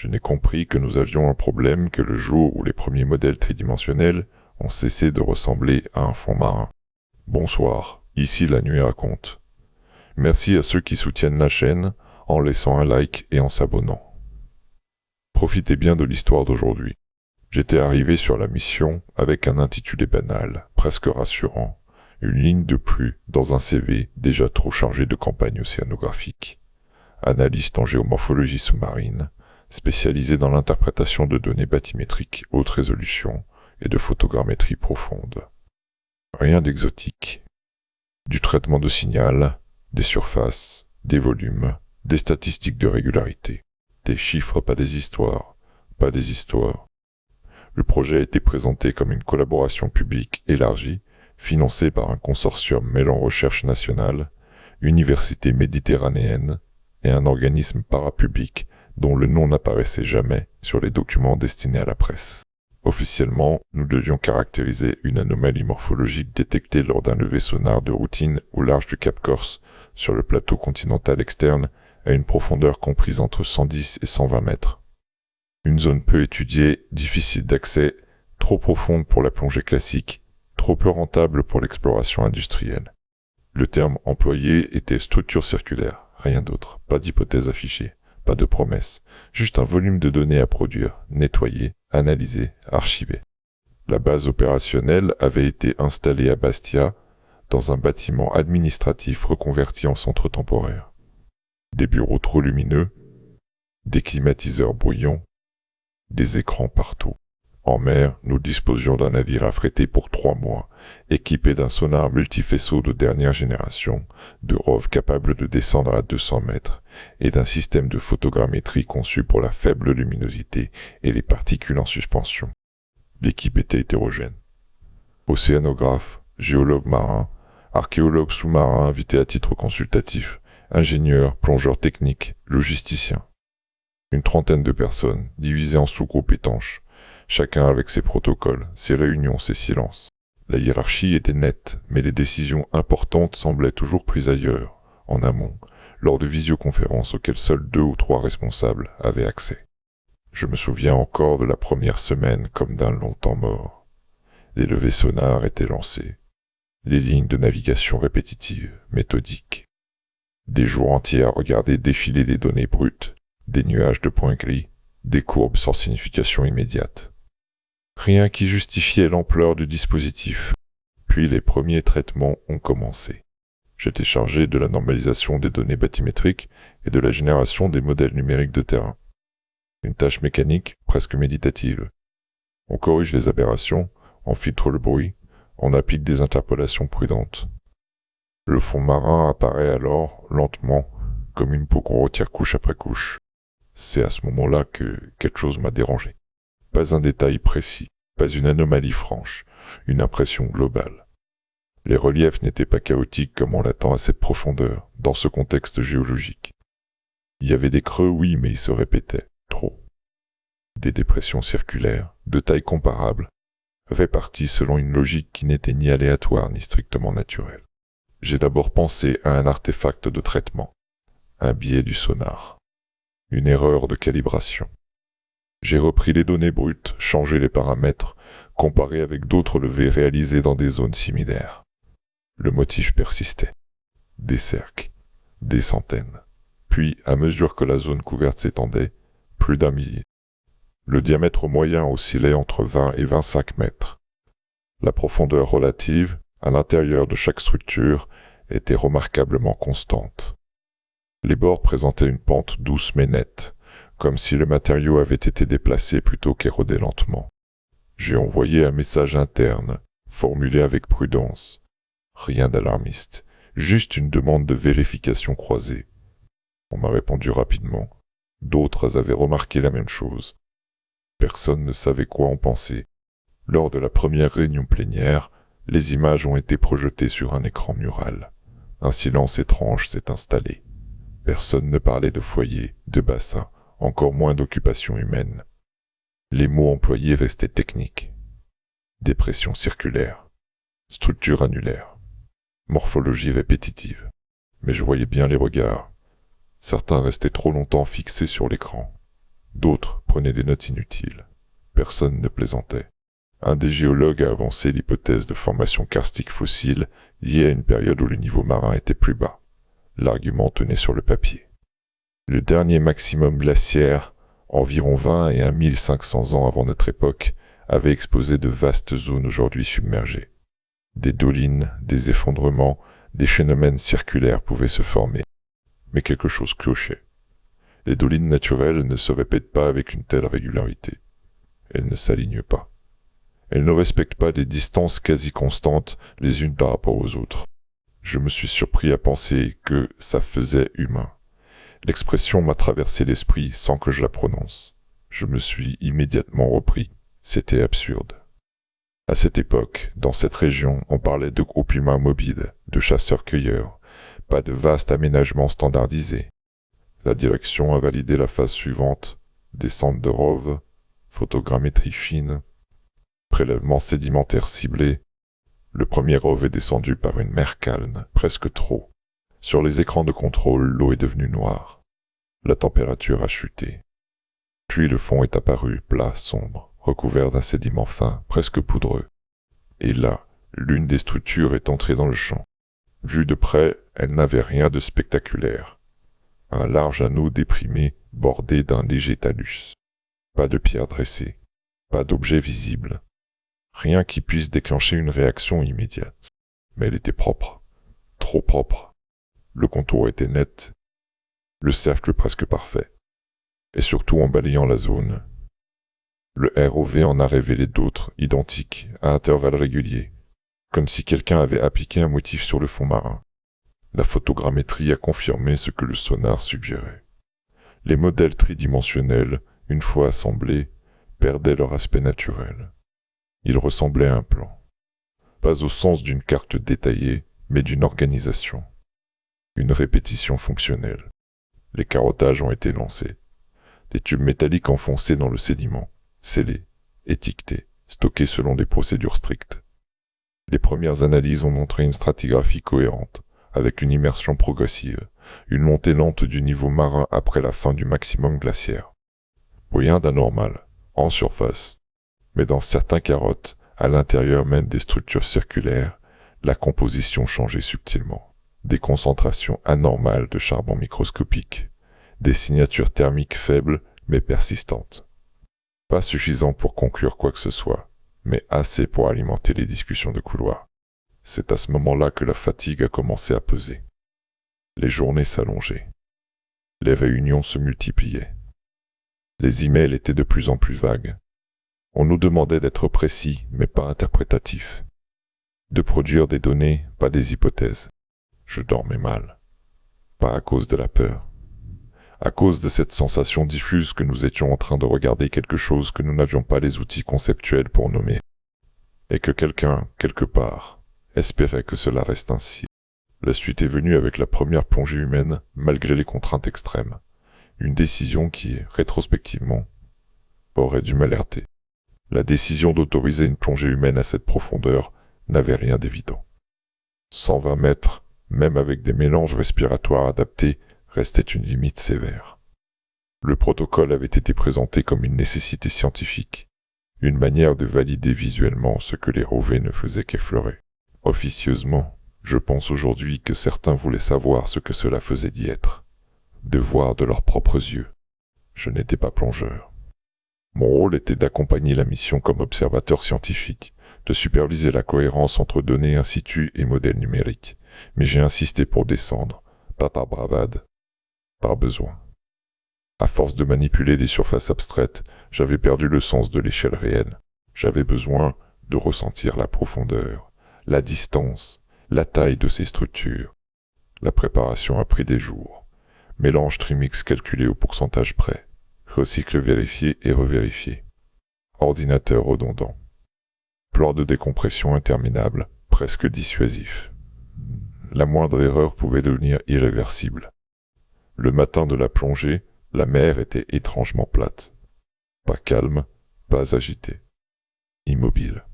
Je n'ai compris que nous avions un problème que le jour où les premiers modèles tridimensionnels ont cessé de ressembler à un fond marin. Bonsoir, ici La Nuit raconte. Merci à ceux qui soutiennent la chaîne en laissant un like et en s'abonnant. Profitez bien de l'histoire d'aujourd'hui. J'étais arrivé sur la mission avec un intitulé banal, presque rassurant, une ligne de plus dans un CV déjà trop chargé de campagnes océanographiques. Analyste en géomorphologie sous-marine, spécialisé dans l'interprétation de données bathymétriques haute résolution et de photogrammétrie profonde. Rien d'exotique. Du traitement de signal, des surfaces, des volumes, des statistiques de régularité. Des chiffres, pas des histoires, pas des histoires. Le projet a été présenté comme une collaboration publique élargie, financée par un consortium mêlant recherche nationale, université méditerranéenne et un organisme parapublic dont le nom n'apparaissait jamais sur les documents destinés à la presse. Officiellement, nous devions caractériser une anomalie morphologique détectée lors d'un levé sonar de routine au large du Cap Corse, sur le plateau continental externe, à une profondeur comprise entre 110 et 120 mètres. Une zone peu étudiée, difficile d'accès, trop profonde pour la plongée classique, trop peu rentable pour l'exploration industrielle. Le terme employé était structure circulaire, rien d'autre, pas d'hypothèse affichée, pas de promesse, juste un volume de données à produire, nettoyer, analyser, archiver. La base opérationnelle avait été installée à Bastia, dans un bâtiment administratif reconverti en centre temporaire. Des bureaux trop lumineux, des climatiseurs bruyants, des écrans partout. En mer, nous disposions d'un navire affrété pour 3 mois, équipé d'un sonar multifaisceau de dernière génération, de ROV capable de descendre à 200 mètres, et d'un système de photogrammétrie conçu pour la faible luminosité et les particules en suspension. L'équipe était hétérogène. Océanographes, géologues marins, archéologues sous-marins invités à titre consultatif, ingénieurs, plongeurs techniques, logisticiens. Une trentaine de personnes, divisées en sous-groupes étanches, chacun avec ses protocoles, ses réunions, ses silences. La hiérarchie était nette, mais les décisions importantes semblaient toujours prises ailleurs, en amont, lors de visioconférences auxquelles seuls 2 ou 3 responsables avaient accès. Je me souviens encore de la première semaine comme d'un long temps mort. Les levées sonars étaient lancées, les lignes de navigation répétitives, méthodiques. Des jours entiers à regarder défiler des données brutes, des nuages de points gris, des courbes sans signification immédiate. Rien qui justifiait l'ampleur du dispositif. Puis les premiers traitements ont commencé. J'étais chargé de la normalisation des données bathymétriques et de la génération des modèles numériques de terrain. Une tâche mécanique, presque méditative. On corrige les aberrations, on filtre le bruit, on applique des interpolations prudentes. Le fond marin apparaît alors, lentement, comme une peau qu'on retire couche après couche. C'est à ce moment-là que quelque chose m'a dérangé. Pas un détail précis, pas une anomalie franche, une impression globale. Les reliefs n'étaient pas chaotiques comme on l'attend à cette profondeur, dans ce contexte géologique. Il y avait des creux, oui, mais ils se répétaient, trop. Des dépressions circulaires, de taille comparable, réparties selon une logique qui n'était ni aléatoire ni strictement naturelle. J'ai d'abord pensé à un artefact de traitement, un biais du sonar, une erreur de calibration. J'ai repris les données brutes, changé les paramètres, comparé avec d'autres levées réalisées dans des zones similaires. Le motif persistait. Des cercles, des centaines. Puis, à mesure que la zone couverte s'étendait, plus d'1 millier. Le diamètre moyen oscillait entre 20 et 25 mètres. La profondeur relative, à l'intérieur de chaque structure, était remarquablement constante. Les bords présentaient une pente douce mais nette, comme si le matériau avait été déplacé plutôt qu'érodé lentement. J'ai envoyé un message interne, formulé avec prudence. Rien d'alarmiste, juste une demande de vérification croisée. On m'a répondu rapidement. D'autres avaient remarqué la même chose. Personne ne savait quoi en penser. Lors de la première réunion plénière, les images ont été projetées sur un écran mural. Un silence étrange s'est installé. Personne ne parlait de foyer, de bassin, encore moins d'occupation humaine. Les mots employés restaient techniques. Dépression circulaire, structure annulaire, morphologie répétitive. Mais je voyais bien les regards. Certains restaient trop longtemps fixés sur l'écran. D'autres prenaient des notes inutiles. Personne ne plaisantait. Un des géologues a avancé l'hypothèse de formation karstique fossile liée à une période où le niveau marin était plus bas. L'argument tenait sur le papier. Le dernier maximum glaciaire, environ 20 et 1500 ans avant notre époque, avait exposé de vastes zones aujourd'hui submergées. Des dolines, des effondrements, des phénomènes circulaires pouvaient se former. Mais quelque chose clochait. Les dolines naturelles ne se répètent pas avec une telle régularité. Elles ne s'alignent pas. Elles ne respectent pas des distances quasi constantes les unes par rapport aux autres. Je me suis surpris à penser que ça faisait humain. L'expression m'a traversé l'esprit sans que je la prononce. Je me suis immédiatement repris. C'était absurde. À cette époque, dans cette région, on parlait de groupes humains mobiles, de chasseurs-cueilleurs, pas de vastes aménagements standardisés. La direction a validé la phase suivante, descente de rove, photogrammétrie fine, prélèvement sédimentaire ciblé. Le premier rove est descendu par une mer calme, presque trop. Sur les écrans de contrôle, l'eau est devenue noire. La température a chuté. Puis le fond est apparu, plat, sombre, recouvert d'un sédiment fin, presque poudreux. Et là, l'une des structures est entrée dans le champ. Vue de près, elle n'avait rien de spectaculaire. Un large anneau déprimé, bordé d'un léger talus. Pas de pierre dressée, pas d'objet visible. Rien qui puisse déclencher une réaction immédiate. Mais elle était propre, trop propre. Le contour était net, le cercle presque parfait. Et surtout en balayant la zone, le ROV en a révélé d'autres, identiques, à intervalles réguliers, comme si quelqu'un avait appliqué un motif sur le fond marin. La photogrammétrie a confirmé ce que le sonar suggérait. Les modèles tridimensionnels, une fois assemblés, perdaient leur aspect naturel. Ils ressemblaient à un plan. Pas au sens d'une carte détaillée, mais d'une organisation. Une répétition fonctionnelle. Les carottages ont été lancés. Des tubes métalliques enfoncés dans le sédiment, scellés, étiquetés, stockés selon des procédures strictes. Les premières analyses ont montré une stratigraphie cohérente, avec une immersion progressive, une montée lente du niveau marin après la fin du maximum glaciaire. Rien d'anormal, en surface. Mais dans certains carottes, à l'intérieur même des structures circulaires, la composition changeait subtilement. Des concentrations anormales de charbon microscopique, des signatures thermiques faibles mais persistantes. Pas suffisant pour conclure quoi que ce soit, mais assez pour alimenter les discussions de couloir. C'est à ce moment-là que la fatigue a commencé à peser. Les journées s'allongeaient. Les réunions se multipliaient. Les emails étaient de plus en plus vagues. On nous demandait d'être précis, mais pas interprétatifs. De produire des données, pas des hypothèses. Je dormais mal. Pas à cause de la peur. À cause de cette sensation diffuse que nous étions en train de regarder quelque chose que nous n'avions pas les outils conceptuels pour nommer. Et que quelqu'un, quelque part, espérait que cela reste ainsi. La suite est venue avec la première plongée humaine, malgré les contraintes extrêmes. Une décision qui, rétrospectivement, aurait dû m'alerter. La décision d'autoriser une plongée humaine à cette profondeur n'avait rien d'évident. 120 mètres, même avec des mélanges respiratoires adaptés, restait une limite sévère. Le protocole avait été présenté comme une nécessité scientifique, une manière de valider visuellement ce que les rovés ne faisaient qu'effleurer. Officieusement, je pense aujourd'hui que certains voulaient savoir ce que cela faisait d'y être, de voir de leurs propres yeux. Je n'étais pas plongeur. Mon rôle était d'accompagner la mission comme observateur scientifique, de superviser la cohérence entre données in situ et modèles numériques, mais j'ai insisté pour descendre, pas par bravade, par besoin. À force de manipuler des surfaces abstraites, j'avais perdu le sens de l'échelle réelle. J'avais besoin de ressentir la profondeur, la distance, la taille de ces structures. La préparation a pris des jours. Mélange trimix calculé au pourcentage près. Recycle vérifié et revérifié. Ordinateur redondant. Plan de décompression interminable, presque dissuasif. La moindre erreur pouvait devenir irréversible. Le matin de la plongée, la mer était étrangement plate. Pas calme, pas agitée. Immobile.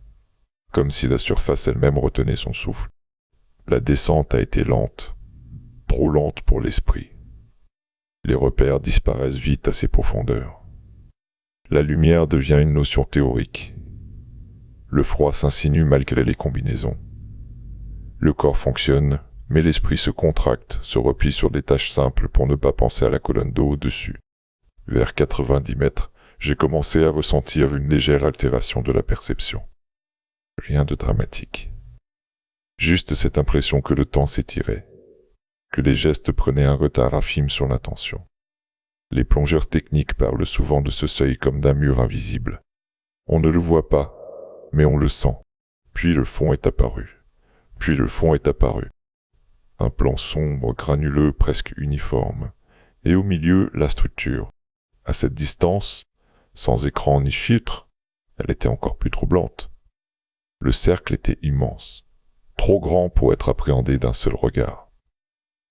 Comme si la surface elle-même retenait son souffle. La descente a été lente. Trop lente pour l'esprit. Les repères disparaissent vite à ces profondeurs. La lumière devient une notion théorique. Le froid s'insinue malgré les combinaisons. Le corps fonctionne, mais l'esprit se contracte, se replie sur des tâches simples pour ne pas penser à la colonne d'eau au-dessus. Vers 90 mètres, j'ai commencé à ressentir une légère altération de la perception. Rien de dramatique. Juste cette impression que le temps s'étirait, que les gestes prenaient un retard infime sur l'attention. Les plongeurs techniques parlent souvent de ce seuil comme d'un mur invisible. On ne le voit pas, mais on le sent. Puis le fond est apparu. Puis le fond est apparu. Un plan sombre, granuleux, presque uniforme. Et au milieu, la structure. À cette distance, sans écran ni chiffres, elle était encore plus troublante. Le cercle était immense, trop grand pour être appréhendé d'un seul regard.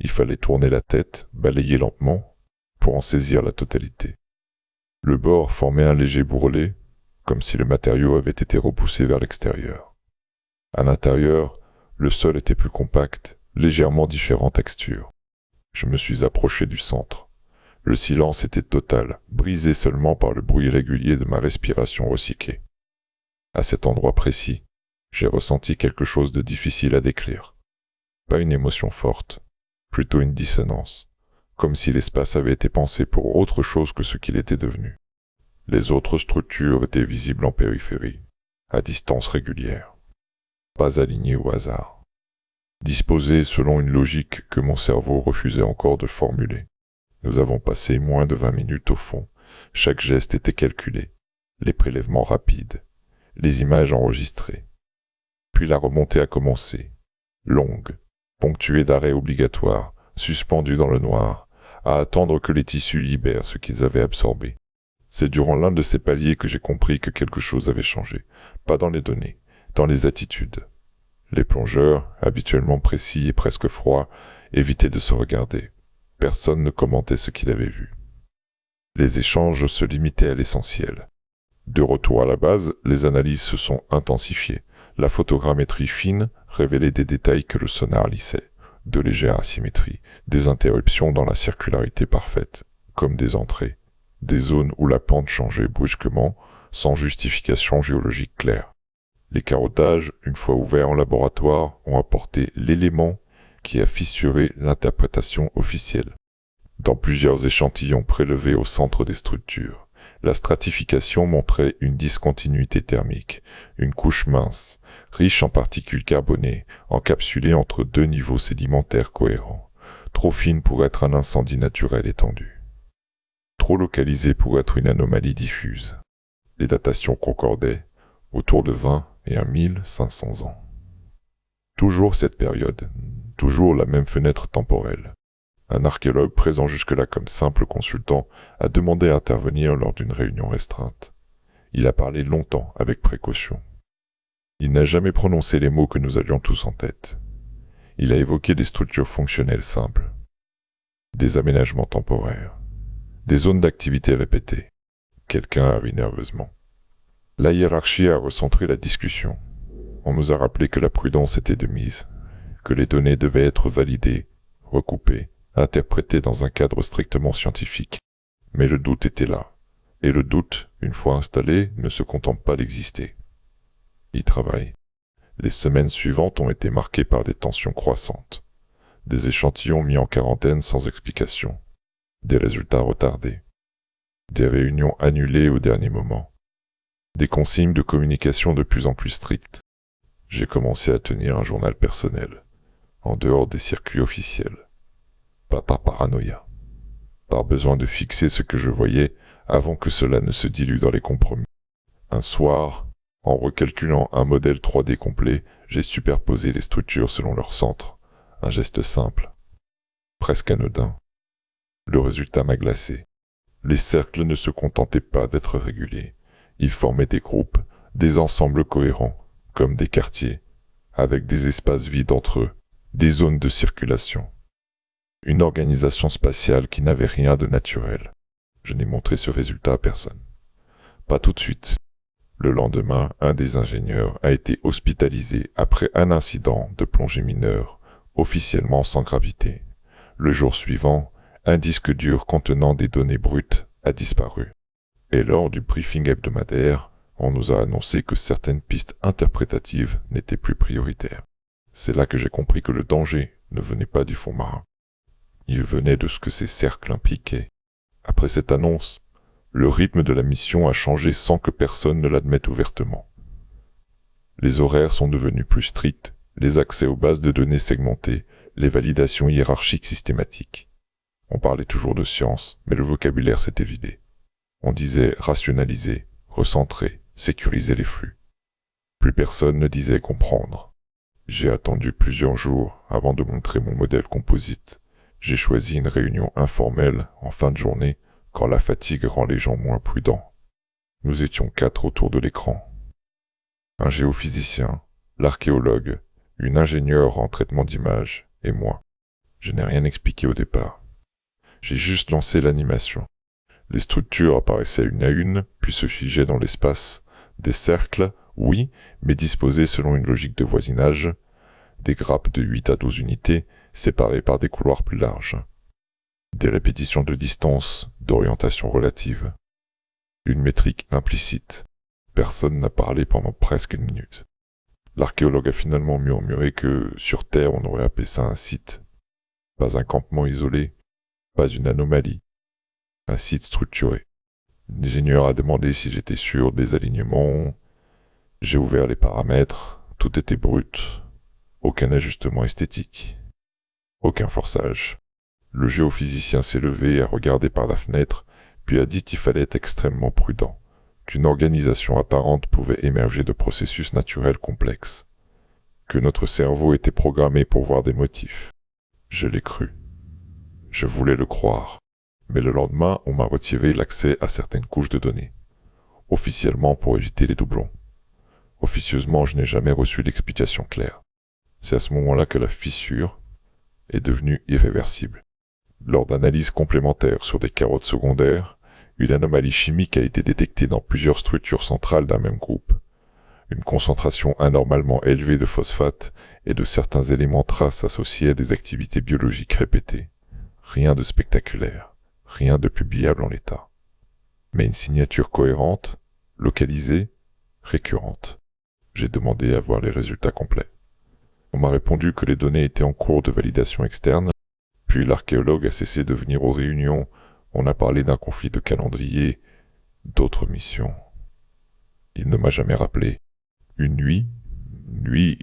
Il fallait tourner la tête, balayer lentement, pour en saisir la totalité. Le bord formait un léger bourrelet, comme si le matériau avait été repoussé vers l'extérieur. À l'intérieur, le sol était plus compact, légèrement différent en texture. Je me suis approché du centre. Le silence était total, brisé seulement par le bruit régulier de ma respiration recyclée. À cet endroit précis, j'ai ressenti quelque chose de difficile à décrire. Pas une émotion forte, plutôt une dissonance, comme si l'espace avait été pensé pour autre chose que ce qu'il était devenu. Les autres structures étaient visibles en périphérie, à distance régulière, pas alignées au hasard, disposées selon une logique que mon cerveau refusait encore de formuler. Nous avons passé moins de 20 minutes au fond. Chaque geste était calculé, les prélèvements rapides, les images enregistrées. Puis la remontée a commencé, longue, ponctuée d'arrêts obligatoires, suspendus dans le noir, à attendre que les tissus libèrent ce qu'ils avaient absorbé. C'est durant l'un de ces paliers que j'ai compris que quelque chose avait changé, pas dans les données, dans les attitudes. Les plongeurs, habituellement précis et presque froids, évitaient de se regarder. Personne ne commentait ce qu'il avait vu. Les échanges se limitaient à l'essentiel. De retour à la base, les analyses se sont intensifiées. La photogrammétrie fine révélait des détails que le sonar lissait, de légères asymétries, des interruptions dans la circularité parfaite, comme des entrées, des zones où la pente changeait brusquement, sans justification géologique claire. Les carottages, une fois ouverts en laboratoire, ont apporté l'élément qui a fissuré l'interprétation officielle. Dans plusieurs échantillons prélevés au centre des structures, la stratification montrait une discontinuité thermique, une couche mince, riche en particules carbonées, encapsulée entre deux niveaux sédimentaires cohérents, trop fine pour être un incendie naturel étendu, trop localisée pour être une anomalie diffuse. Les datations concordaient, autour de 20 et 1500 ans. Toujours cette période, toujours la même fenêtre temporelle. Un archéologue présent jusque-là comme simple consultant a demandé à intervenir lors d'une réunion restreinte. Il a parlé longtemps, avec précaution. Il n'a jamais prononcé les mots que nous avions tous en tête. Il a évoqué des structures fonctionnelles simples, des aménagements temporaires, des zones d'activité répétées. Quelqu'un a ri nerveusement. La hiérarchie a recentré la discussion. On nous a rappelé que la prudence était de mise, que les données devaient être validées, recoupées, interprétées dans un cadre strictement scientifique. Mais le doute était là. Et le doute, une fois installé, ne se contente pas d'exister. Il travaille. Les semaines suivantes ont été marquées par des tensions croissantes, des échantillons mis en quarantaine sans explication, des résultats retardés, des réunions annulées au dernier moment, des consignes de communication de plus en plus strictes. J'ai commencé à tenir un journal personnel, en dehors des circuits officiels. Pas par paranoïa, par besoin de fixer ce que je voyais avant que cela ne se dilue dans les compromis. Un soir, en recalculant un modèle 3D complet, j'ai superposé les structures selon leur centre, un geste simple, presque anodin. Le résultat m'a glacé. Les cercles ne se contentaient pas d'être réguliers. Ils formaient des groupes, des ensembles cohérents, comme des quartiers, avec des espaces vides entre eux, des zones de circulation. Une organisation spatiale qui n'avait rien de naturel. Je n'ai montré ce résultat à personne. Pas tout de suite. Le lendemain, un des ingénieurs a été hospitalisé après un incident de plongée mineure, officiellement sans gravité. Le jour suivant, un disque dur contenant des données brutes a disparu. Et lors du briefing hebdomadaire, on nous a annoncé que certaines pistes interprétatives n'étaient plus prioritaires. C'est là que j'ai compris que le danger ne venait pas du fond marin. Il venait de ce que ces cercles impliquaient. Après cette annonce, le rythme de la mission a changé sans que personne ne l'admette ouvertement. Les horaires sont devenus plus stricts, les accès aux bases de données segmentées, les validations hiérarchiques systématiques. On parlait toujours de science, mais le vocabulaire s'était vidé. On disait rationaliser, recentrer, sécuriser les flux. Plus personne ne disait comprendre. J'ai attendu plusieurs jours avant de montrer mon modèle composite. J'ai choisi une réunion informelle en fin de journée quand la fatigue rend les gens moins prudents. Nous étions 4 autour de l'écran. Un géophysicien, l'archéologue, une ingénieure en traitement d'image et moi. Je n'ai rien expliqué au départ. J'ai juste lancé l'animation. Les structures apparaissaient une à une, puis se figeaient dans l'espace. Des cercles, oui, mais disposés selon une logique de voisinage. Des grappes de 8 à 12 unités, séparées par des couloirs plus larges. Des répétitions de distance, d'orientation relative. Une métrique implicite. Personne n'a parlé pendant presque une minute. L'archéologue a finalement murmuré que, sur Terre, on aurait appelé ça un site. Pas un campement isolé, pas une anomalie. Un site structuré. L'ingénieur a demandé si j'étais sûr des alignements. J'ai ouvert les paramètres, tout était brut. Aucun ajustement esthétique. Aucun forçage. Le géophysicien s'est levé et a regardé par la fenêtre, puis a dit qu'il fallait être extrêmement prudent, qu'une organisation apparente pouvait émerger de processus naturels complexes, que notre cerveau était programmé pour voir des motifs. Je l'ai cru. Je voulais le croire. Mais le lendemain, on m'a retiré l'accès à certaines couches de données. Officiellement pour éviter les doublons. Officieusement, je n'ai jamais reçu d'explication claire. C'est à ce moment-là que la fissure est devenue irréversible. Lors d'analyses complémentaires sur des carottes secondaires, une anomalie chimique a été détectée dans plusieurs structures centrales d'un même groupe. Une concentration anormalement élevée de phosphate et de certains éléments traces associés à des activités biologiques répétées. Rien de spectaculaire, rien de publiable en l'état. Mais une signature cohérente, localisée, récurrente. J'ai demandé à voir les résultats complets. On m'a répondu que les données étaient en cours de validation externe, puis l'archéologue a cessé de venir aux réunions. On a parlé d'un conflit de calendrier, d'autres missions. Il ne m'a jamais rappelé. Une nuit,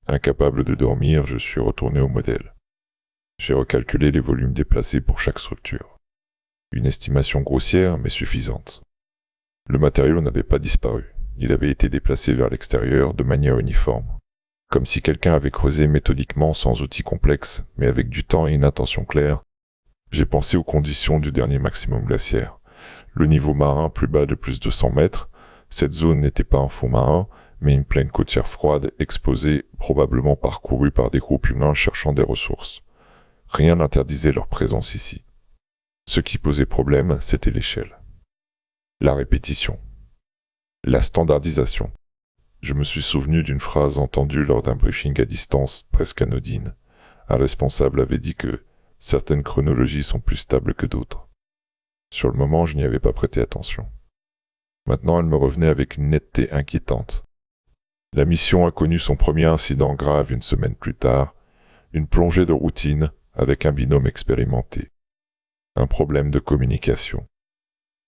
incapable de dormir, je suis retourné au modèle. J'ai recalculé les volumes déplacés pour chaque structure. Une estimation grossière, mais suffisante. Le matériau n'avait pas disparu. Il avait été déplacé vers l'extérieur de manière uniforme. Comme si quelqu'un avait creusé méthodiquement sans outils complexes, mais avec du temps et une intention claire. J'ai pensé aux conditions du dernier maximum glaciaire. Le niveau marin plus bas de plus de 100 mètres. Cette zone n'était pas un fond marin, mais une plaine côtière froide, exposée, probablement parcourue par des groupes humains cherchant des ressources. Rien n'interdisait leur présence ici. Ce qui posait problème, c'était l'échelle. La répétition. La standardisation. Je me suis souvenu d'une phrase entendue lors d'un briefing à distance, presque anodine. Un responsable avait dit que certaines chronologies sont plus stables que d'autres. Sur le moment, je n'y avais pas prêté attention. Maintenant, elle me revenait avec une netteté inquiétante. La mission a connu son premier incident grave une semaine plus tard, une plongée de routine avec un binôme expérimenté. Un problème de communication.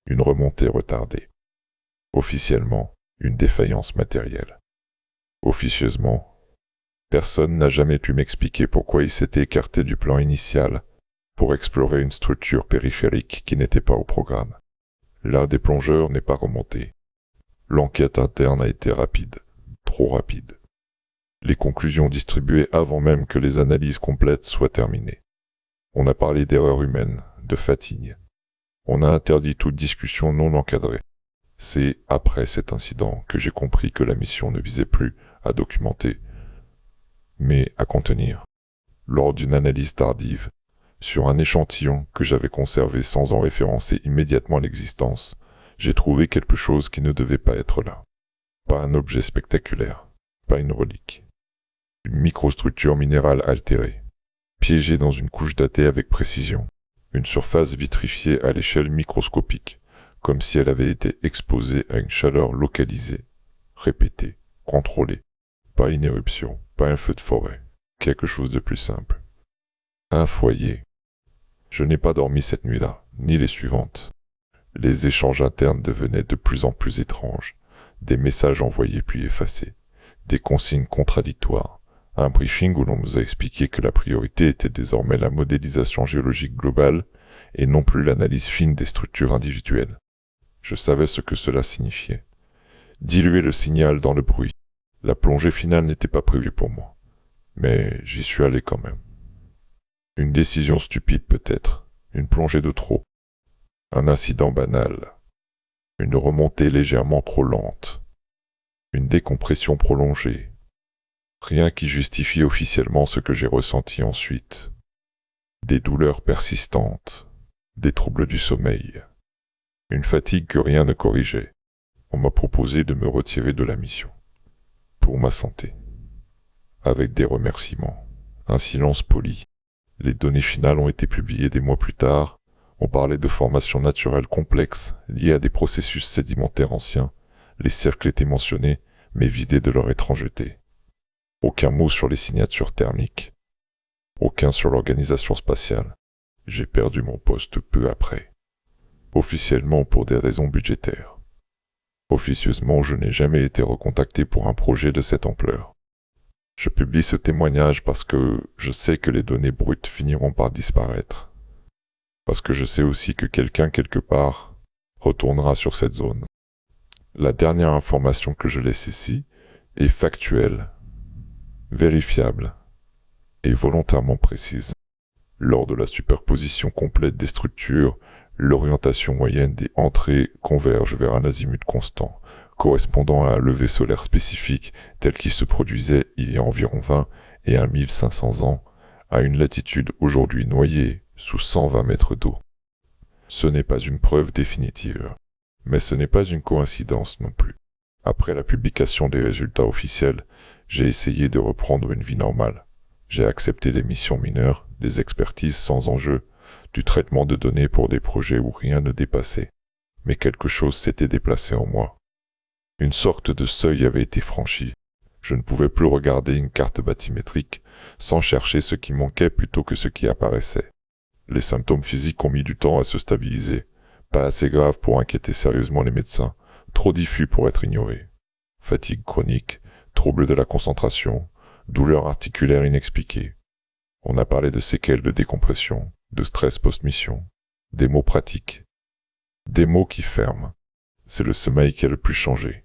Une remontée retardée. Officiellement, une défaillance matérielle. Officieusement, personne n'a jamais pu m'expliquer pourquoi il s'était écarté du plan initial pour explorer une structure périphérique qui n'était pas au programme. L'un des plongeurs n'est pas remonté. L'enquête interne a été rapide, trop rapide. Les conclusions distribuées avant même que les analyses complètes soient terminées. On a parlé d'erreurs humaines, de fatigue. On a interdit toute discussion non encadrée. C'est après cet incident que j'ai compris que la mission ne visait plus à documenter, mais à contenir. Lors d'une analyse tardive, sur un échantillon que j'avais conservé sans en référencer immédiatement l'existence, j'ai trouvé quelque chose qui ne devait pas être là. Pas un objet spectaculaire, pas une relique. Une microstructure minérale altérée, piégée dans une couche datée avec précision. Une surface vitrifiée à l'échelle microscopique, comme si elle avait été exposée à une chaleur localisée, répétée, contrôlée. Pas une éruption, pas un feu de forêt, quelque chose de plus simple. Un foyer. Je n'ai pas dormi cette nuit-là, ni les suivantes. Les échanges internes devenaient de plus en plus étranges, des messages envoyés puis effacés, des consignes contradictoires, un briefing où l'on nous a expliqué que la priorité était désormais la modélisation géologique globale et non plus l'analyse fine des structures individuelles. Je savais ce que cela signifiait. Diluer le signal dans le bruit. La plongée finale n'était pas prévue pour moi, mais j'y suis allé quand même. Une décision stupide peut-être, une plongée de trop, un incident banal, une remontée légèrement trop lente, une décompression prolongée, rien qui justifie officiellement ce que j'ai ressenti ensuite. Des douleurs persistantes, des troubles du sommeil, une fatigue que rien ne corrigeait. On m'a proposé de me retirer de la mission, pour ma santé, avec des remerciements, un silence poli. Les données finales ont été publiées des mois plus tard. On parlait de formations naturelles complexes liées à des processus sédimentaires anciens. Les cercles étaient mentionnés, mais vidés de leur étrangeté. Aucun mot sur les signatures thermiques. Aucun sur l'organisation spatiale. J'ai perdu mon poste peu après. Officiellement pour des raisons budgétaires. Officieusement, je n'ai jamais été recontacté pour un projet de cette ampleur. Je publie ce témoignage parce que je sais que les données brutes finiront par disparaître. Parce que je sais aussi que quelqu'un quelque part retournera sur cette zone. La dernière information que je laisse ici est factuelle, vérifiable et volontairement précise. Lors de la superposition complète des structures, l'orientation moyenne des entrées converge vers un azimut constant, correspondant à un lever solaire spécifique tel qu'il se produisait il y a environ 20 et 1500 ans, à une latitude aujourd'hui noyée sous 120 mètres d'eau. Ce n'est pas une preuve définitive, mais ce n'est pas une coïncidence non plus. Après la publication des résultats officiels, j'ai essayé de reprendre une vie normale. J'ai accepté des missions mineures, des expertises sans enjeu, du traitement de données pour des projets où rien ne dépassait. Mais quelque chose s'était déplacé en moi. Une sorte de seuil avait été franchi. Je ne pouvais plus regarder une carte bathymétrique sans chercher ce qui manquait plutôt que ce qui apparaissait. Les symptômes physiques ont mis du temps à se stabiliser, pas assez graves pour inquiéter sérieusement les médecins, trop diffus pour être ignorés. Fatigue chronique, troubles de la concentration, douleurs articulaires inexpliquées. On a parlé de séquelles de décompression, de stress post-mission, des mots pratiques. Des mots qui ferment. C'est le sommeil qui a le plus changé.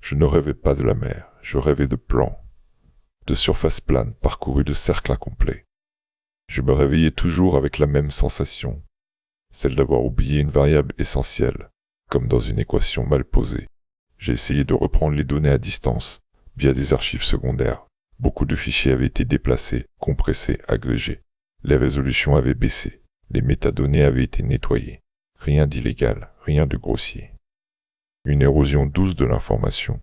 Je ne rêvais pas de la mer, je rêvais de plans, de surfaces planes parcourues de cercles incomplets. Je me réveillais toujours avec la même sensation, celle d'avoir oublié une variable essentielle, comme dans une équation mal posée. J'ai essayé de reprendre les données à distance, via des archives secondaires. Beaucoup de fichiers avaient été déplacés, compressés, agrégés. Les résolutions avaient baissé, les métadonnées avaient été nettoyées. Rien d'illégal, rien de grossier. Une érosion douce de l'information.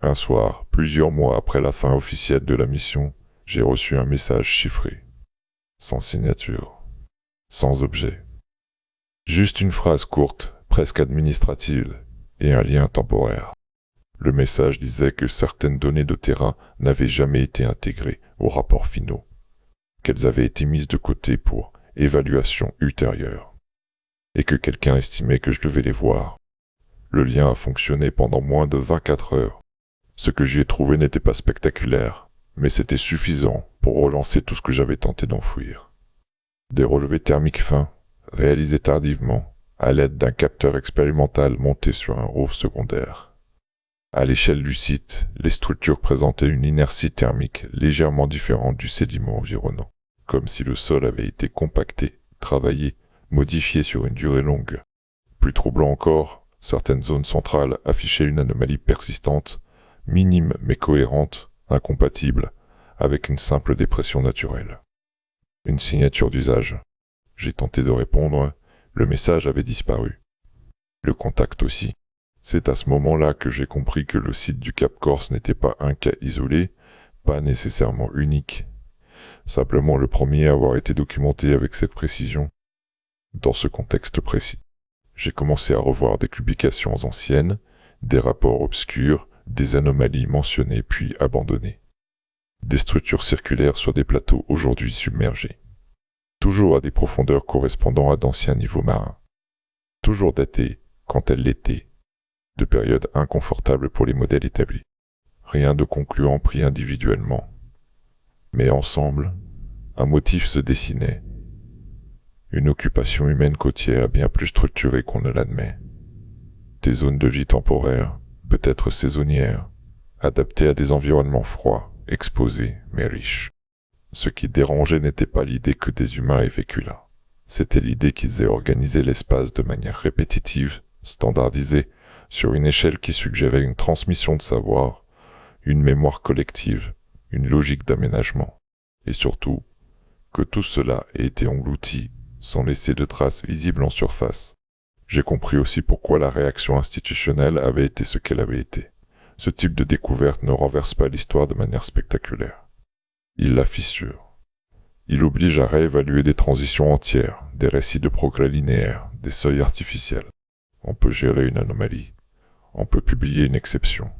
Un soir, plusieurs mois après la fin officielle de la mission, j'ai reçu un message chiffré. Sans signature. Sans objet. Juste une phrase courte, presque administrative, et un lien temporaire. Le message disait que certaines données de terrain n'avaient jamais été intégrées aux rapports finaux, qu'elles avaient été mises de côté pour évaluation ultérieure, et que quelqu'un estimait que je devais les voir. Le lien a fonctionné pendant moins de 24 heures. Ce que j'y ai trouvé n'était pas spectaculaire, mais c'était suffisant pour relancer tout ce que j'avais tenté d'enfouir. Des relevés thermiques fins, réalisés tardivement, à l'aide d'un capteur expérimental monté sur un haut secondaire. À l'échelle du site, les structures présentaient une inertie thermique légèrement différente du sédiment environnant, comme si le sol avait été compacté, travaillé, modifié sur une durée longue. Plus troublant encore, certaines zones centrales affichaient une anomalie persistante, minime mais cohérente, incompatible, avec une simple dépression naturelle. Une signature d'usage. J'ai tenté de répondre, le message avait disparu. Le contact aussi. C'est à ce moment-là que j'ai compris que le site du Cap Corse n'était pas un cas isolé, pas nécessairement unique, simplement le premier à avoir été documenté avec cette précision, dans ce contexte précis. J'ai commencé à revoir des publications anciennes, des rapports obscurs, des anomalies mentionnées puis abandonnées. Des structures circulaires sur des plateaux aujourd'hui submergés. Toujours à des profondeurs correspondant à d'anciens niveaux marins. Toujours datées, quand elles l'étaient, de périodes inconfortables pour les modèles établis. Rien de concluant pris individuellement. Mais ensemble, un motif se dessinait. Une occupation humaine côtière bien plus structurée qu'on ne l'admet. Des zones de vie temporaires, peut-être saisonnières, adaptées à des environnements froids, exposés, mais riches. Ce qui dérangeait n'était pas l'idée que des humains aient vécu là. C'était l'idée qu'ils aient organisé l'espace de manière répétitive, standardisée, sur une échelle qui suggérait une transmission de savoir, une mémoire collective, une logique d'aménagement. Et surtout, que tout cela ait été englouti, sans laisser de traces visibles en surface. J'ai compris aussi pourquoi la réaction institutionnelle avait été ce qu'elle avait été. Ce type de découverte ne renverse pas l'histoire de manière spectaculaire. Il la fissure. Il oblige à réévaluer des transitions entières, des récits de progrès linéaires, des seuils artificiels. On peut gérer une anomalie. On peut publier une exception.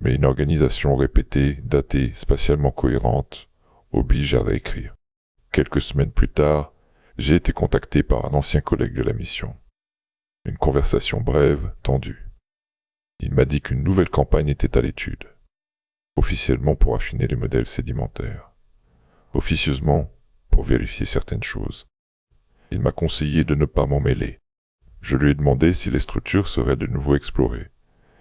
Mais une organisation répétée, datée, spatialement cohérente, oblige à réécrire. Quelques semaines plus tard, j'ai été contacté par un ancien collègue de la mission. Une conversation brève, tendue. Il m'a dit qu'une nouvelle campagne était à l'étude. Officiellement pour affiner les modèles sédimentaires. Officieusement pour vérifier certaines choses. Il m'a conseillé de ne pas m'en mêler. Je lui ai demandé si les structures seraient de nouveau explorées.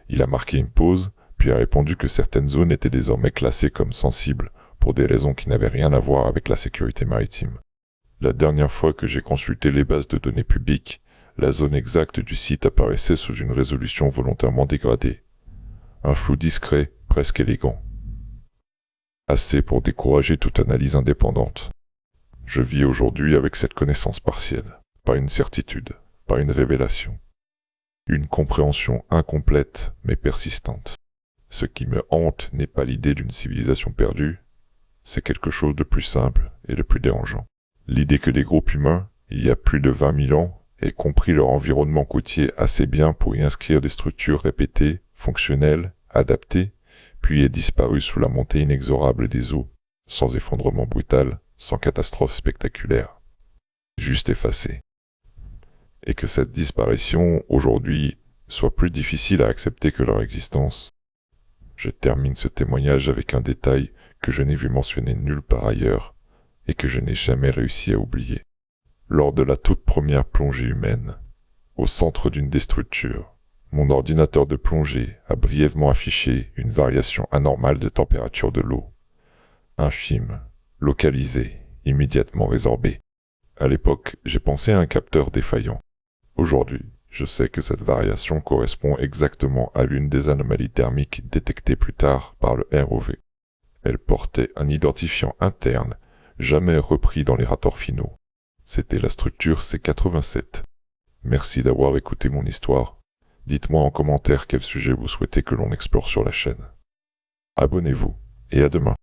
Il a marqué une pause, puis a répondu que certaines zones étaient désormais classées comme sensibles, pour des raisons qui n'avaient rien à voir avec la sécurité maritime. La dernière fois que j'ai consulté les bases de données publiques, la zone exacte du site apparaissait sous une résolution volontairement dégradée. Un flou discret, presque élégant. Assez pour décourager toute analyse indépendante. Je vis aujourd'hui avec cette connaissance partielle, pas une certitude, pas une révélation. Une compréhension incomplète mais persistante. Ce qui me hante n'est pas l'idée d'une civilisation perdue, c'est quelque chose de plus simple et de plus dérangeant. L'idée que les groupes humains, il y a plus de 20 000 ans, aient compris leur environnement côtier assez bien pour y inscrire des structures répétées, fonctionnelles, adaptées, puis aient disparu sous la montée inexorable des eaux, sans effondrement brutal, sans catastrophe spectaculaire. Juste effacées. Et que cette disparition, aujourd'hui, soit plus difficile à accepter que leur existence. Je termine ce témoignage avec un détail que je n'ai vu mentionner nulle part ailleurs et que je n'ai jamais réussi à oublier. Lors de la toute première plongée humaine, au centre d'une des structures, mon ordinateur de plongée a brièvement affiché une variation anormale de température de l'eau. Infime, localisée, immédiatement résorbée. À l'époque, j'ai pensé à un capteur défaillant. Aujourd'hui, je sais que cette variation correspond exactement à l'une des anomalies thermiques détectées plus tard par le ROV. Elle portait un identifiant interne, jamais repris dans les rapports finaux. C'était la structure C87. Merci d'avoir écouté mon histoire. Dites-moi en commentaire quel sujet vous souhaitez que l'on explore sur la chaîne. Abonnez-vous, et à demain.